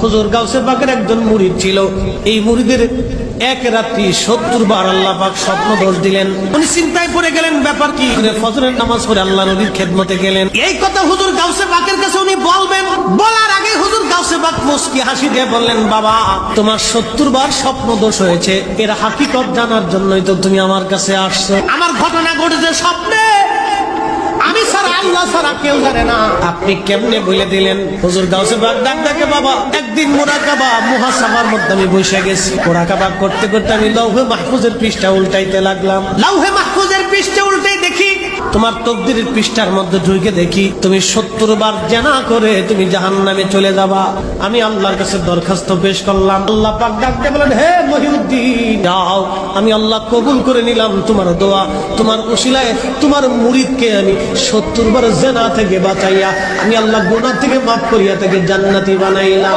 হুজুর গাউসে পাকের একজন মুরিদ ছিল। এই মুরিদের এক রাত্রি 70 বার আল্লাহ পাক স্বপ্ন দোষ দিলেন। উনি চিন্তায় পড়ে গেলেন, ব্যাপার কি? ফজরের নামাজ পড়ে আল্লাহ নবীর খেদমতে গেলেন। এই কথা হুজুর গাউসে পাকের কাছে উনি বলবেন, বলার আগে হুজুর গাউসে পাক মুস্কি হাসি দিয়ে বললেন, বাবা তোমার 70 বার স্বপ্ন দোষ হয়েছে, এর হাকিকত জানার জন্যই তো তুমি আমার কাছে আসছো। আমার ঘটনা ঘটেছে স্বপ্নে, আমি ছাড়া আল্লাহ ছাড়া কেউ জানে না, আপনি কেমনে বলে দিলেন? হুজুর গাউসে পাক ডাক ডাকে, বাবা একদিন মুরাকাবা মুহাসাবার মধ্যে আমি বসে গেছি। মুরাকাবা করতে করতে আমি লাউহে মাহফুজের পৃষ্ঠা উল্টাইতে লাগলাম। লাউহে মাহফুজের পৃষ্ঠা উল্টাই দেখি তোমার তকদিরের পৃষ্ঠার মধ্যে ঢুকে দেখি তুমি 70 বার জানা করে তুমি জাহান্নামে চলে যাবা। আমি আল্লাহর কাছে দরখাস্ত পেশ করলাম। আল্লাহ পাক ডাক দিয়ে বলেন, হে মহিউদ্দিন যাও, আমি আল্লাহ কবুল করে নিলাম তোমার দোয়া। তোমার উসিলায় তোমার মুরিদকে আমি 70 বার জেনা থেকে বাঁচাইয়া আমি আল্লাহ গুনাহ থেকে মাফ করিয়া তাকে জান্নাতি বানাইলাম।